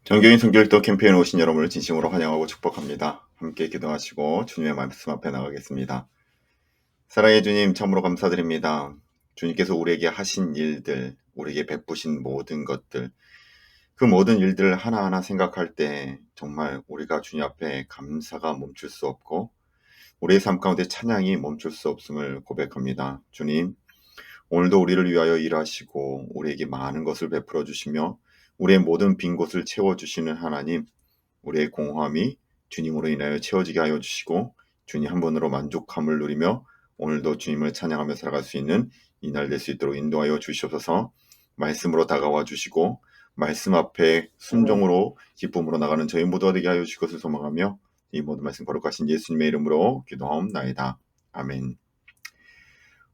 정교인 성교육도 캠페인에 오신 여러분을 진심으로 환영하고 축복합니다. 함께 기도하시고 주님의 말씀 앞에 나가겠습니다. 사랑의 주님, 참으로 감사드립니다. 주님께서 우리에게 하신 일들, 우리에게 베푸신 모든 것들, 그 모든 일들을 하나하나 생각할 때 정말 우리가 주님 앞에 감사가 멈출 수 없고 우리의 삶 가운데 찬양이 멈출 수 없음을 고백합니다. 주님, 오늘도 우리를 위하여 일하시고 우리에게 많은 것을 베풀어 주시며 우리의 모든 빈 곳을 채워주시는 하나님, 우리의 공허함이 주님으로 인하여 채워지게 하여 주시고 주님 한 분으로 만족함을 누리며 오늘도 주님을 찬양하며 살아갈 수 있는 이날 될 수 있도록 인도하여 주시옵소서. 말씀으로 다가와 주시고 말씀 앞에 순종으로 기쁨으로 나가는 저희 모두가 되게 하여 주실 것을 소망하며 이 모든 말씀 거룩하신 예수님의 이름으로 기도하옵나이다. 아멘.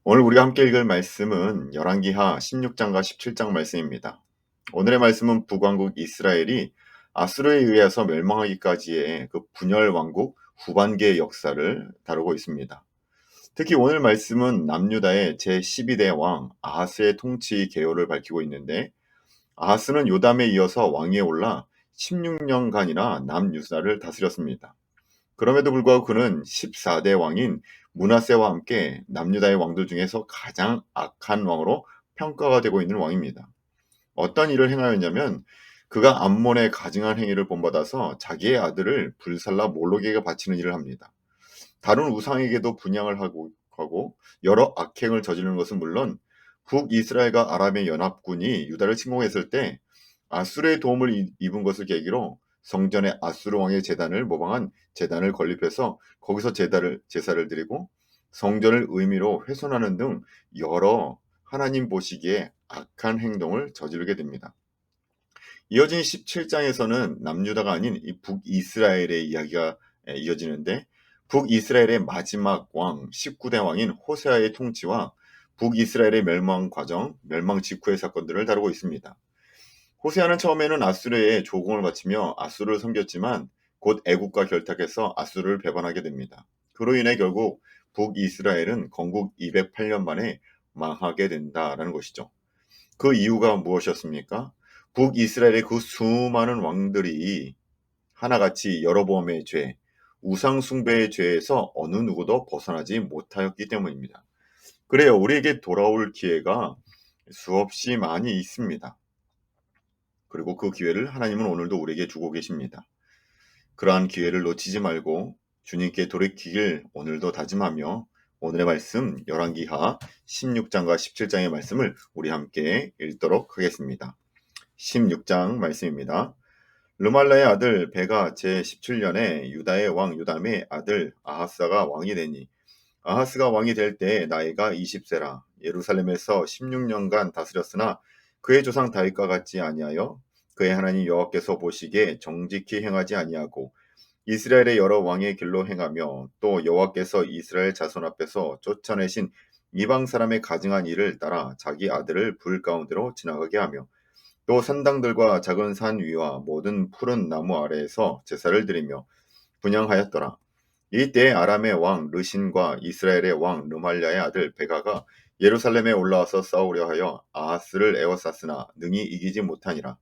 오늘 우리가 함께 읽을 말씀은 열왕기하 16장과 17장 말씀입니다. 오늘의 말씀은 북왕국 이스라엘이 아수르에 의해서 멸망하기까지의 그 분열 왕국 후반기의 역사를 다루고 있습니다. 특히 오늘 말씀은 남유다의 제12대 왕 아하스의 통치 개요를 밝히고 있는데, 아하스는 요담에 이어서 왕위에 올라 16년간이나 남유다를 다스렸습니다. 그럼에도 불구하고 그는 14대 왕인 므낫세와 함께 남유다의 왕들 중에서 가장 악한 왕으로 평가가 되고 있는 왕입니다. 어떤 일을 행하였냐면 그가 암몬의 가증한 행위를 본받아서 자기의 아들을 불살라 몰록에게 바치는 일을 합니다. 다른 우상에게도 분향을 하고 여러 악행을 저지르는 것은 물론 북이스라엘과 아람의 연합군이 유다를 침공했을 때 아수르의 도움을 입은 것을 계기로 성전에 아수르 왕의 제단을 모방한 제단을 건립해서 거기서 제사를 드리고 성전을 의미로 훼손하는 등 여러 하나님 보시기에 악한 행동을 저지르게 됩니다. 이어진 17장에서는 남유다가 아닌 이 북이스라엘의 이야기가 이어지는데, 북이스라엘의 마지막 왕 19대 왕인 호세아의 통치와 북이스라엘의 멸망 과정, 멸망 직후의 사건들을 다루고 있습니다. 호세아는 처음에는 아수르에 조공을 바치며 아수르를 섬겼지만 곧 애국과 결탁해서 아수르를 배반하게 됩니다. 그로 인해 결국 북이스라엘은 건국 208년 만에 망하게 된다라는 것이죠. 그 이유가 무엇이었습니까? 북이스라엘의 그 수많은 왕들이 하나같이 여로보암의 죄, 우상 숭배의 죄에서 어느 누구도 벗어나지 못하였기 때문입니다. 그래요, 우리에게 돌아올 기회가 수없이 많이 있습니다. 그리고 그 기회를 하나님은 오늘도 우리에게 주고 계십니다. 그러한 기회를 놓치지 말고 주님께 돌이키길 오늘도 다짐하며 오늘의 말씀 열왕기하 16장과 17장의 말씀을 우리 함께 읽도록 하겠습니다. 16장 말씀입니다. 르말라의 아들 베가 제17년에 유다의 왕 요담의 아들 아하스가 왕이 되니, 아하스가 왕이 될 때 나이가 20세라. 예루살렘에서 16년간 다스렸으나 그의 조상 다윗과 같지 아니하여 그의 하나님 여호와께서 보시기에 정직히 행하지 아니하고 이스라엘의 여러 왕의 길로 행하며 또 여호와께서 이스라엘 자손 앞에서 쫓아내신 이방 사람의 가증한 일을 따라 자기 아들을 불 가운데로 지나가게 하며 또 산당들과 작은 산 위와 모든 푸른 나무 아래에서 제사를 드리며 분향하였더라. 이때 아람의 왕 르신과 이스라엘의 왕 르말랴의 아들 베가가 예루살렘에 올라와서 싸우려 하여 아하스를 에워쌌으나 능히 이기지 못하니라.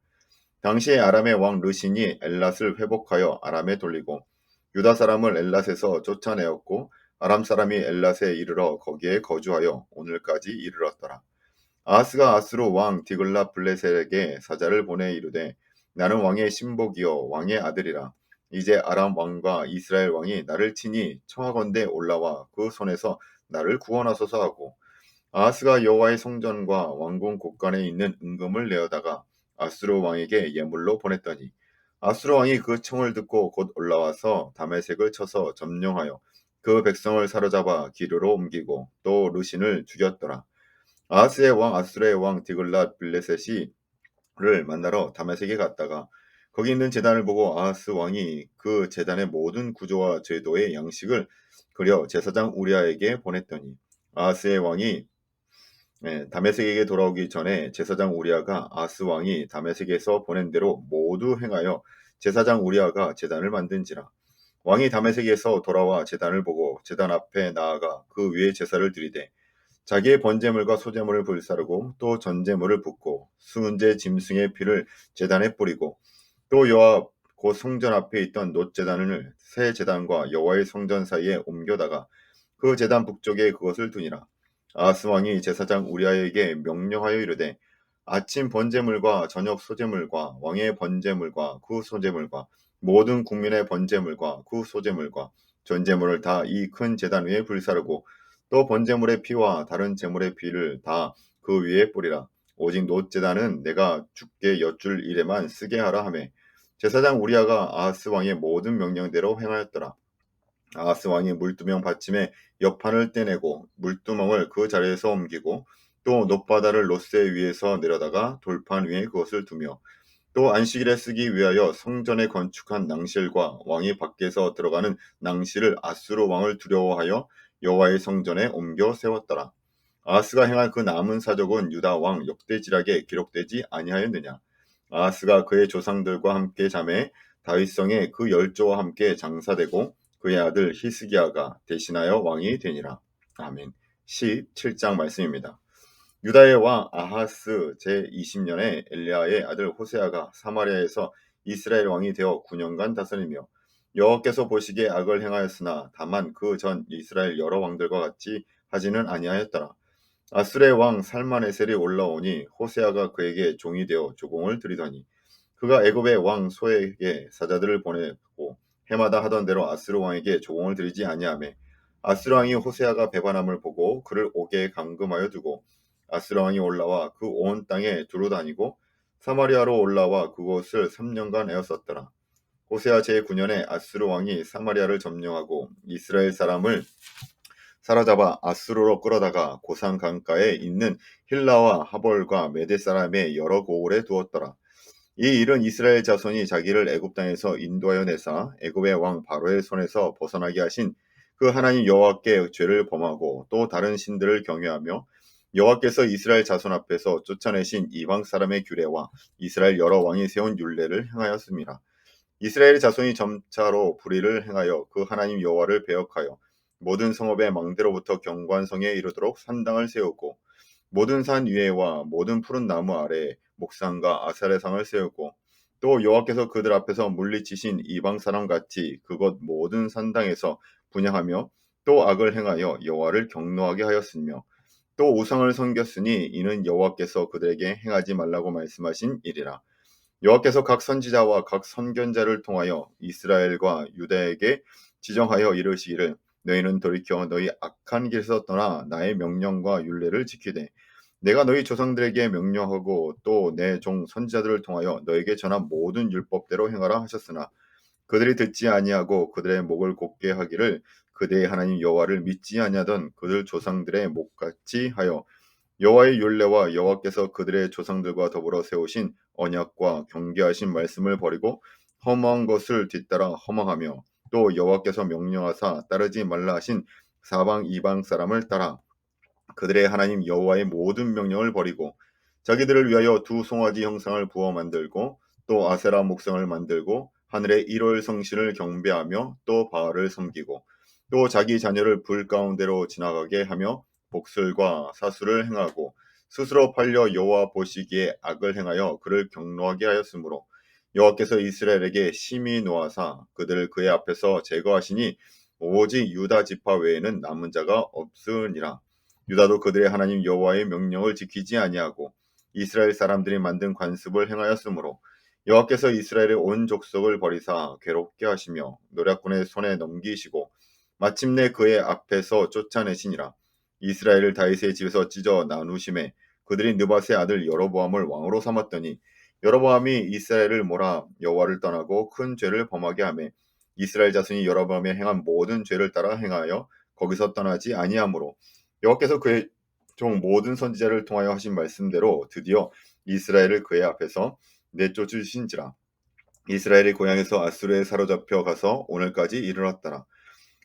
당시에 아람의 왕 르신이 엘랏을 회복하여 아람에 돌리고 유다 사람을 엘랏에서 쫓아내었고 아람 사람이 엘랏에 이르러 거기에 거주하여 오늘까지 이르렀더라. 아하스가 아수르 왕 디글라 블레셋에게 사자를 보내 이르되 나는 왕의 신복이요 왕의 아들이라. 이제 아람 왕과 이스라엘 왕이 나를 치니 청하건대 올라와 그 손에서 나를 구원하소서 하고, 아하스가 여호와의 성전과 왕궁 곳간에 있는 은금을 내어다가 아수르 왕에게 예물로 보냈더니 아수르 왕이 그 청을 듣고 곧 올라와서 다메섹을 쳐서 점령하여 그 백성을 사로잡아 기르로 옮기고 또 르신을 죽였더라. 아하스의 왕 아수르의 왕 디글랏 빌레셋이 를 만나러 다메섹에 갔다가 거기 있는 제단을 보고 아하스 왕이 그 제단의 모든 구조와 제도의 양식을 그려 제사장 우리아에게 보냈더니, 아하스의 왕이 다메섹에게 돌아오기 전에 제사장 우리아가 아하스 왕이 다메섹에서 보낸 대로 모두 행하여 제사장 우리아가 제단을 만든지라. 왕이 다메섹에서 돌아와 제단을 보고 제단 앞에 나아가 그 위에 제사를 드리되 자기의 번제물과 소제물을 불사르고 또 전제물을 붓고 수문제 짐승의 피를 제단에 뿌리고 또 요압 곧 성전 앞에 있던 놋 제단을 새 제단과 여호와의 성전 사이에 옮겨다가 그 제단 북쪽에 그것을 두니라. 아하스 왕이 제사장 우리아에게 명령하여 이르되 아침 번제물과 저녁 소제물과 왕의 번제물과 그 소제물과 모든 국민의 번제물과 그 소제물과 전제물을 다 이 큰 제단 위에 불사르고 또 번제물의 피와 다른 제물의 피를 다 그 위에 뿌리라. 오직 놋 제단은 내가 주께 여쭐 일에만 쓰게 하라 하매 제사장 우리아가 아하스 왕의 모든 명령대로 행하였더라. 아하스 왕이 물두멍 받침에 옆판을 떼내고 물두멍을 그 자리에서 옮기고 또 놋바다를 롯새 위에서 내려다가 돌판 위에 그것을 두며 또 안식일에 쓰기 위하여 성전에 건축한 낭실과 왕이 밖에서 들어가는 낭실을 아수르 왕을 두려워하여 여호와의 성전에 옮겨 세웠더라. 아하스가 행한 그 남은 사적은 유다 왕 역대지략에 기록되지 아니하였느냐. 아하스가 그의 조상들과 함께 잠에 다윗성에 그 열조와 함께 장사되고 그의 아들 히스기야가 대신하여 왕이 되니라. 아멘. 17장 말씀입니다. 유다의 왕 아하스 제20년에 엘리야의 아들 호세아가 사마리아에서 이스라엘 왕이 되어 9년간 다스리며 여호와께서 보시기에 악을 행하였으나 다만 그 전 이스라엘 여러 왕들과 같이 하지는 아니하였더라. 아수르의 왕 살마네셀이 올라오니 호세아가 그에게 종이 되어 조공을 드리더니 그가 애굽의 왕 소에게 사자들을 보내고 해마다 하던 대로 아수르 왕에게 조공을 드리지 아니하매 아수르 왕이 호세아가 배반함을 보고 그를 옥에 감금하여 두고 아수르 왕이 올라와 그 온 땅에 두루 다니고 사마리아로 올라와 그곳을 3년간 에웠었더라. 호세아 제9년에 아수르 왕이 사마리아를 점령하고 이스라엘 사람을 사로잡아 아수르로 끌어다가 고산 강가에 있는 힐라와 하볼과 메대 사람의 여러 고을에 두었더라. 이 일은 이스라엘 자손이 자기를 애굽 땅에서 인도하여 내사 애굽의 왕 바로의 손에서 벗어나게 하신 그 하나님 여호와께 죄를 범하고 또 다른 신들을 경외하며 여호와께서 이스라엘 자손 앞에서 쫓아내신 이방 사람의 규례와 이스라엘 여러 왕이 세운 율례를 행하였습니다. 이스라엘 자손이 점차로 불의를 행하여 그 하나님 여호와를 배역하여 모든 성읍의 망대로부터 경관성에 이르도록 산당을 세우고 모든 산 위에와 모든 푸른 나무 아래에 목상과 아사레 상을 세우고 또 여호와께서 그들 앞에서 물리치신 이방 사람 같이 그곳 모든 산당에서 분향하며 또 악을 행하여 여호와를 경노하게 하였으며 또 우상을 섬겼으니 이는 여호와께서 그들에게 행하지 말라고 말씀하신 일이라. 여호와께서 각 선지자와 각 선견자를 통하여 이스라엘과 유다에게 지정하여 이르시기를 너희는 돌이켜 너희 악한 길에서 떠나 나의 명령과 율례를 지키되 내가 너희 조상들에게 명령하고 또 내 종 선지자들을 통하여 너에게 전한 모든 율법대로 행하라 하셨으나 그들이 듣지 아니하고 그들의 목을 곧게 하기를 그대의 하나님 여호와를 믿지 아니하던 그들 조상들의 목같이 하여 여호와의 율례와 여호와께서 그들의 조상들과 더불어 세우신 언약과 경계하신 말씀을 버리고 허망한 것을 뒤따라 허망하며 또 여호와께서 명령하사 따르지 말라 하신 사방 이방 사람을 따라 그들의 하나님 여호와의 모든 명령을 버리고 자기들을 위하여 두 송아지 형상을 부어 만들고 또 아세라 목상을 만들고 하늘의 일월 성신을 경배하며 또 바알을 섬기고 또 자기 자녀를 불 가운데로 지나가게 하며 복술과 사수를 행하고 스스로 팔려 여호와 보시기에 악을 행하여 그를 경노하게 하였으므로 여호와께서 이스라엘에게 심히 노하사 그들을 그의 앞에서 제거하시니 오직 유다 지파 외에는 남은 자가 없으니라. 유다도 그들의 하나님 여호와의 명령을 지키지 아니하고 이스라엘 사람들이 만든 관습을 행하였으므로 여호와께서 이스라엘의 온 족속을 버리사 괴롭게 하시며 노략군의 손에 넘기시고 마침내 그의 앞에서 쫓아내시니라. 이스라엘을 다윗의 집에서 찢어 나누심에 그들이 느밧의 아들 여로보암을 왕으로 삼았더니 여로보암이 이스라엘을 몰아 여호와를 떠나고 큰 죄를 범하게 하며 이스라엘 자손이 여로보암에 행한 모든 죄를 따라 행하여 거기서 떠나지 아니하므로 여호와께서 그의 종 모든 선지자를 통하여 하신 말씀대로 드디어 이스라엘을 그의 앞에서 내쫓으신지라. 이스라엘이 고향에서 아수르에 사로잡혀 가서 오늘까지 이르렀더라.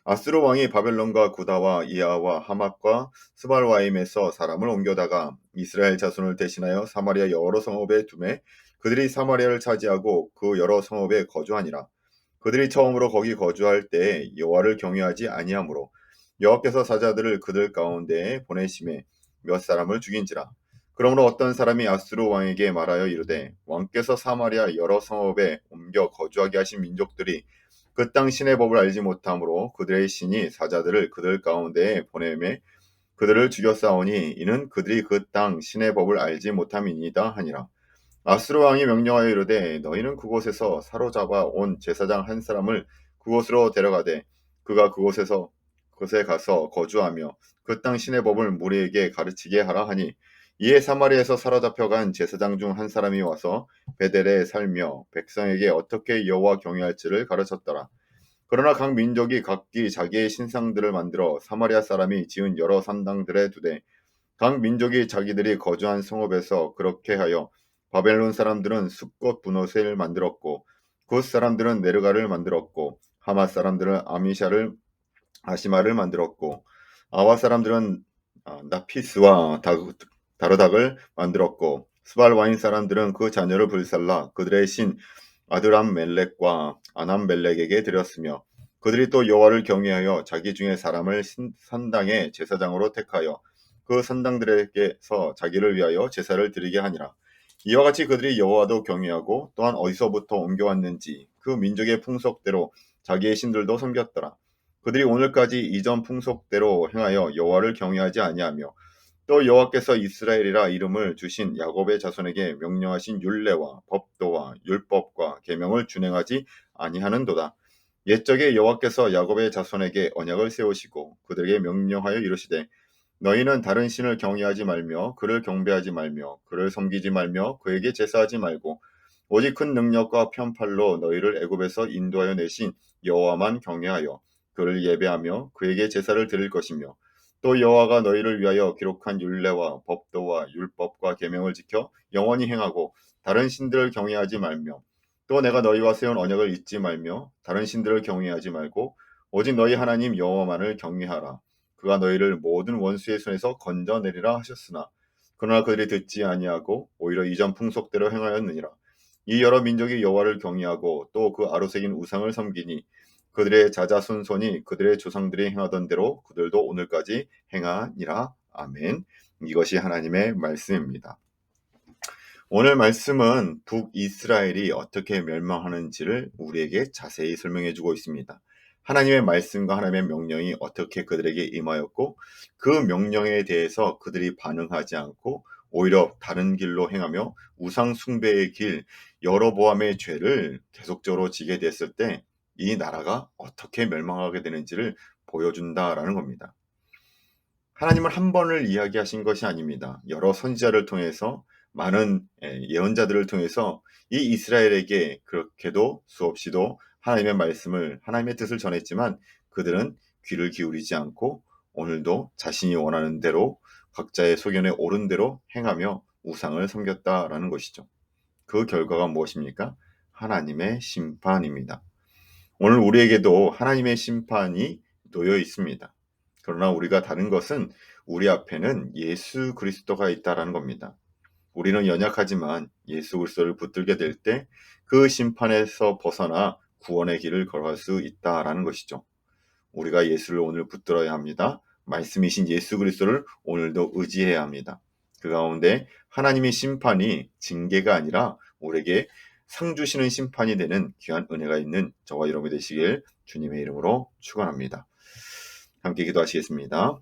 아수르 왕이 바벨론과 구다와 이하와 하맛과 스발와임에서 사람을 옮겨다가 이스라엘 자손을 대신하여 사마리아 여러 성읍에 두매 그들이 사마리아를 차지하고 그 여러 성읍에 거주하니라. 그들이 처음으로 거기 거주할 때에 여호와를 경외하지 아니하므로 여호와께서 사자들을 그들 가운데에 보내심에 몇 사람을 죽인지라. 그러므로 어떤 사람이 아수르 왕에게 말하여 이르되 왕께서 사마리아 여러 성읍에 옮겨 거주하게 하신 민족들이 그 땅 신의 법을 알지 못함으로 그들의 신이 사자들을 그들 가운데에 보내매 그들을 죽였사오니 이는 그들이 그 땅 신의 법을 알지 못함이니이다 하니라. 아수르 왕이 명령하여 이르되 너희는 그곳에서 사로잡아 온 제사장 한 사람을 그곳으로 데려가되 그가 그곳에 가서 거주하며 그 땅 신의 법을 무리에게 가르치게 하라 하니 이에 사마리아에서 사로잡혀간 제사장 중 한 사람이 와서 베델에 살며 백성에게 어떻게 여호와 경외할지를 가르쳤더라. 그러나 각 민족이 각기 자기의 신상들을 만들어 사마리아 사람이 지은 여러 산당들에 두되 각 민족이 자기들이 거주한 성읍에서 그렇게 하여 바벨론 사람들은 숫꽃 분옷을 만들었고 굿 사람들은 네르가를 만들었고 하맛 사람들은 아시마를 만들었고 아와 사람들은 나피스와 다르닥을 만들었고 스발 와인 사람들은 그 자녀를 불살라 그들의 신 아드람 멜렉과 아남 멜렉에게 드렸으며 그들이 또 여호와를 경외하여 자기 중에 사람을 산당의 제사장으로 택하여 그 산당들에게서 자기를 위하여 제사를 드리게 하니라. 이와 같이 그들이 여호와도 경외하고 또한 어디서부터 옮겨왔는지 그 민족의 풍속대로 자기의 신들도 섬겼더라. 그들이 오늘까지 이전 풍속대로 행하여 여호와를 경외하지 아니하며 또 여호와께서 이스라엘이라 이름을 주신 야곱의 자손에게 명령하신 율례와 법도와 율법과 계명을 준행하지 아니하는도다. 옛적에 여호와께서 야곱의 자손에게 언약을 세우시고 그들에게 명령하여 이르시되 너희는 다른 신을 경외하지 말며 그를 경배하지 말며 그를 섬기지 말며 그에게 제사하지 말고 오직 큰 능력과 편팔로 너희를 애굽에서 인도하여 내신 여호와만 경외하여 그를 예배하며 그에게 제사를 드릴 것이며 또 여호와가 너희를 위하여 기록한 율례와 법도와 율법과 계명을 지켜 영원히 행하고 다른 신들을 경외하지 말며 또 내가 너희와 세운 언약을 잊지 말며 다른 신들을 경외하지 말고 오직 너희 하나님 여호와만을 경외하라. 그가 너희를 모든 원수의 손에서 건져내리라 하셨으나 그러나 그들이 듣지 아니하고 오히려 이전 풍속대로 행하였느니라. 이 여러 민족이 여호와를 경외하고 또 그 아로새긴 우상을 섬기니 그들의 자자손손이 그들의 조상들이 행하던 대로 그들도 오늘까지 행하니라. 아멘. 이것이 하나님의 말씀입니다. 오늘 말씀은 북이스라엘이 어떻게 멸망하는지를 우리에게 자세히 설명해 주고 있습니다. 하나님의 말씀과 하나님의 명령이 어떻게 그들에게 임하였고 그 명령에 대해서 그들이 반응하지 않고 오히려 다른 길로 행하며 우상 숭배의 길, 여로보암의 죄를 계속적으로 지게 됐을 때 이 나라가 어떻게 멸망하게 되는지를 보여준다라는 겁니다. 하나님은 한 번을 이야기하신 것이 아닙니다. 여러 선지자를 통해서 많은 예언자들을 통해서 이 이스라엘에게 그렇게도 수없이도 하나님의 말씀을 하나님의 뜻을 전했지만 그들은 귀를 기울이지 않고 오늘도 자신이 원하는 대로 각자의 소견에 옳은 대로 행하며 우상을 섬겼다라는 것이죠. 그 결과가 무엇입니까? 하나님의 심판입니다. 오늘 우리에게도 하나님의 심판이 놓여 있습니다. 그러나 우리가 다른 것은 우리 앞에는 예수 그리스도가 있다라는 겁니다. 우리는 연약하지만 예수 그리스도를 붙들게 될 때 그 심판에서 벗어나 구원의 길을 걸어갈 수 있다라는 것이죠. 우리가 예수를 오늘 붙들어야 합니다. 말씀이신 예수 그리스도를 오늘도 의지해야 합니다. 그 가운데 하나님의 심판이 징계가 아니라 우리에게 상 주시는 심판이 되는 귀한 은혜가 있는 저와 여러분이 되시길 주님의 이름으로 축원합니다. 함께 기도하시겠습니다.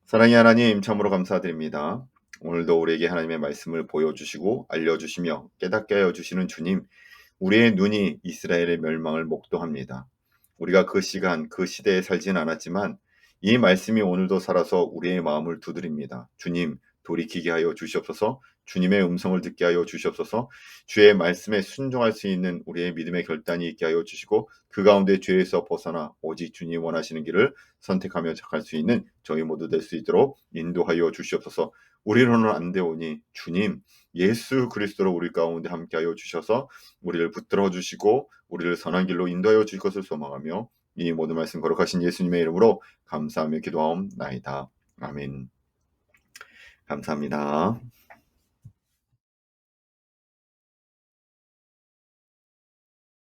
사랑의 하나님 참으로 감사드립니다. 오늘도 우리에게 하나님의 말씀을 보여주시고 알려주시며 깨닫게 하여 주시는 주님, 우리의 눈이 이스라엘의 멸망을 목도합니다. 우리가 그 시간, 그 시대에 살진 않았지만 이 말씀이 오늘도 살아서 우리의 마음을 두드립니다. 주님, 돌이키게 하여 주시옵소서. 주님의 음성을 듣게 하여 주시옵소서. 주의 말씀에 순종할 수 있는 우리의 믿음의 결단이 있게 하여 주시고 그 가운데 죄에서 벗어나 오직 주님 원하시는 길을 선택하며 착할 수 있는 저희 모두 될 수 있도록 인도하여 주시옵소서. 우리로는 안 되오니 주님 예수 그리스도로 우리 가운데 함께하여 주셔서 우리를 붙들어 주시고 우리를 선한 길로 인도하여 주실 것을 소망하며 이 모든 말씀 거룩하신 예수님의 이름으로 감사하며 기도하옵나이다. 아멘. 감사합니다.